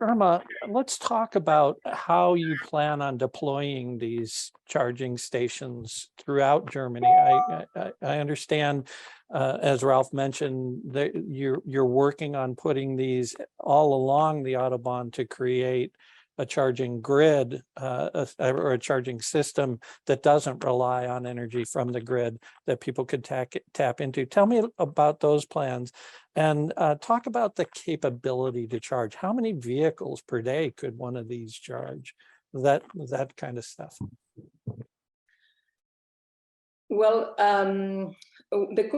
Irma, let's talk about how you plan on deploying these charging stations throughout Germany. I understand, as Ralph mentioned, that you're working on putting these all along the Autobahn to create a charging grid or a charging system that doesn't rely on energy from the grid that people could tap into. Tell me about those plans and talk about the capability to charge. How many vehicles per day could one of these charge? That kind of stuff. Well, the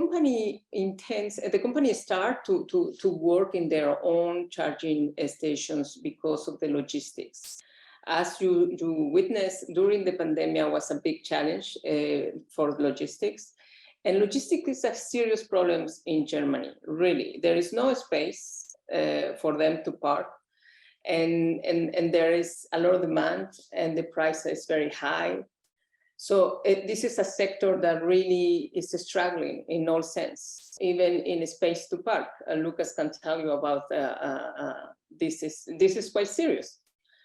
company start to work in their own charging stations because of the logistics. As you witnessed during the pandemic was a big challenge for logistics. And logistics is a serious problem in Germany, really. There is no space for them to park. And there is a lot of demand and the price is very high. So this is a sector that really is struggling in all sense, even in space to park. Lucas can tell you about this is quite serious.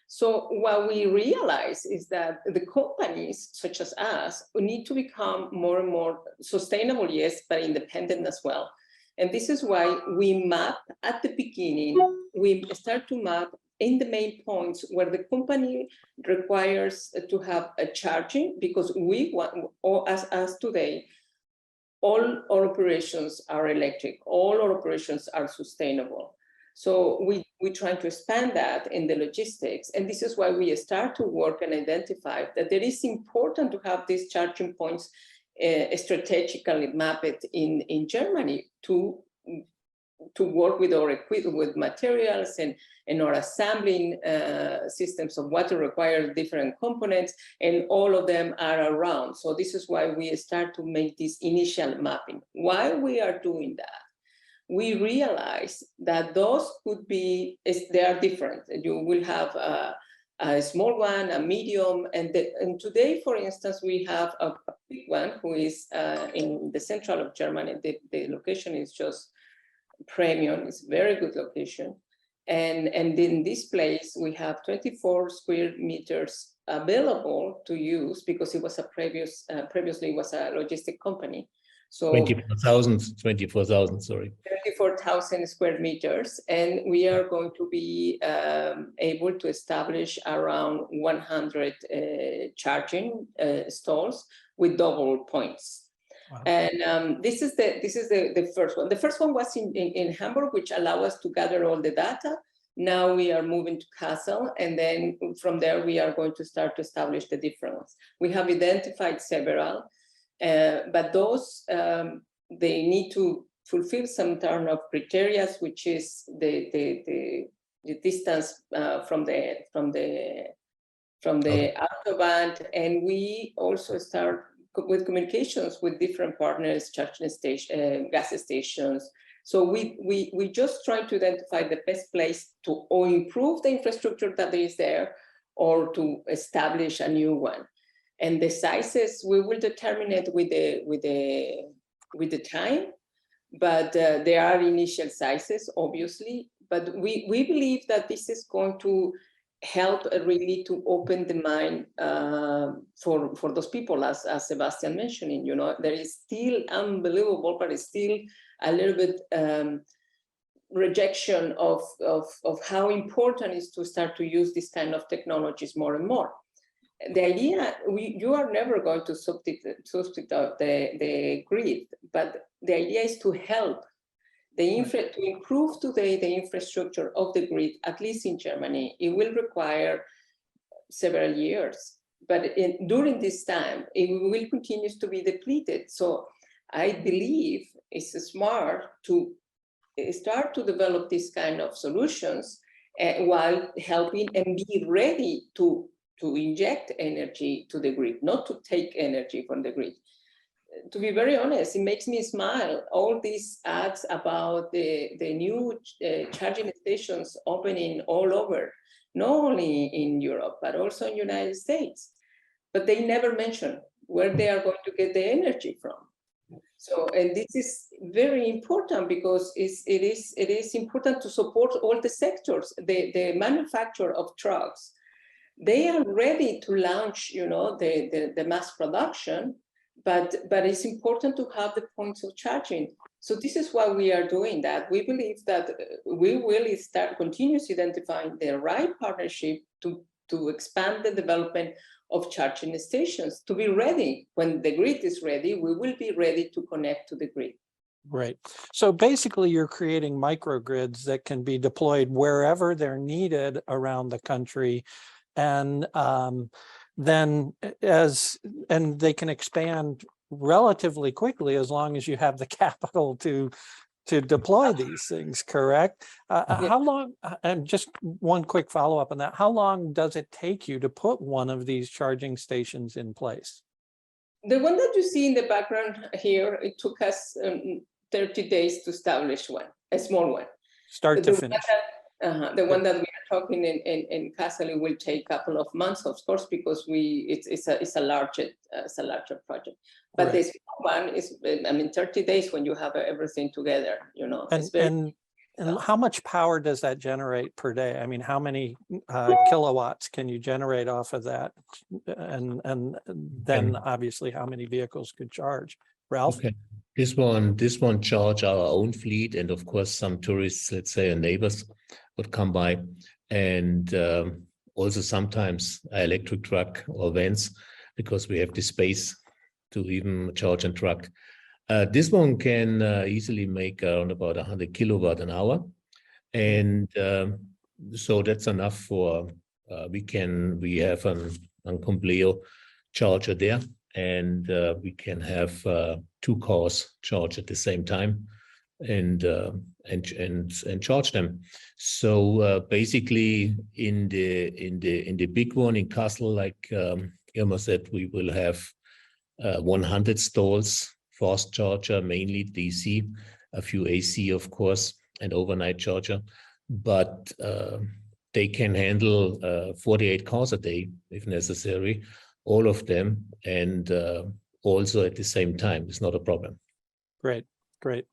So what we realize is that the companies such as us need to become more and more sustainable, yes, but independent as well. And this is why we map at the beginning, we start to map in the main points where the company requires to have a charging, because we want, or as today, all our operations are electric, all our operations are sustainable. So we try to expand that in the logistics. And this is why we start to work and identify that it is important to have these charging points strategically mapped in Germany to work with our equipment, with materials and our assembling systems of what require different components, and all of them are around. So this is why we start to make this initial mapping. Why we are doing that? We realize that those could be, they are different. You will have a small one, a medium, and today, for instance, we have a big one who is in the central of Germany. The location is just premium, it's a very good location. And in this place, we have 24 square meters available to use because it was a previously was a logistic company. So 24,000, sorry. 24,000 square meters. And we are going to be able to establish around 100 charging stalls with double points. Wow. And this is the first one. The first one was in Hamburg, which allowed us to gather all the data. Now we are moving to Kassel, and then from there we are going to start to establish the different ones. We have identified several, but those they need to fulfill some kind of criteria, which is the distance from the Autobahn, and we also start with communications with different partners, charging station, gas stations. So we just try to identify the best place to or improve the infrastructure that is there, or to establish a new one. And the sizes we will determine it with the time, but there are initial sizes, obviously. But we believe that this is going to help really to open the mind for those people, as Sebastian mentioning. You know, there is still unbelievable, but it's still a little bit rejection of how important it is to start to use this kind of technologies more and more. The idea, you are never going to substitute the grid, but the idea is to help to improve today the infrastructure of the grid, at least in Germany. It will require several years, but during this time, it will continue to be depleted. So I believe it's smart to start to develop this kind of solutions while helping and be ready to inject energy to the grid, not to take energy from the grid. To be very honest, it makes me smile. All these ads about the new charging stations opening all over, not only in Europe, but also in the United States. But they never mention where they are going to get the energy from. So, and this is very important because it is important to support all the sectors. The manufacturer of trucks, they are ready to launch, the mass production, but it's important to have the points of charging. So this is why we are doing that. We believe that we will continuously identifying the right partnership to expand the development of charging stations, to be ready. When the grid is ready, we will be ready to connect to the grid. Right. So basically you're creating microgrids that can be deployed wherever they're needed around the country. And then they can expand relatively quickly as long as you have the capital to deploy these things, correct? How long, and just one quick follow-up on that, how long does it take you to put one of these charging stations in place? The one that you see in the background here, it took us 30 days to establish one, a small one. Start to finish. The one that we are talking in Casale will take a couple of months, of course, because it's a larger project. But Right. this one is, 30 days when you have everything together, And how much power does that generate per day? I mean, how many kilowatts can you generate off of that? And then obviously how many vehicles could charge? Ralph? Okay. This one charge our own fleet, and of course some tourists, let's say, and neighbors would come by, and also sometimes an electric truck or vans, because we have the space to even charge a truck. This one can easily make around about 100 kilowatt an hour, and so that's enough for we have an Compleo charger there, and we can have 2 cars charge at the same time and charge them. So basically in the big one in Kassel, like Irma said, we will have 100 stalls, fast charger, mainly DC, a few AC, of course, and overnight charger. But they can handle 48 cars a day if necessary, all of them, and also at the same time. It's not a problem. Great, great.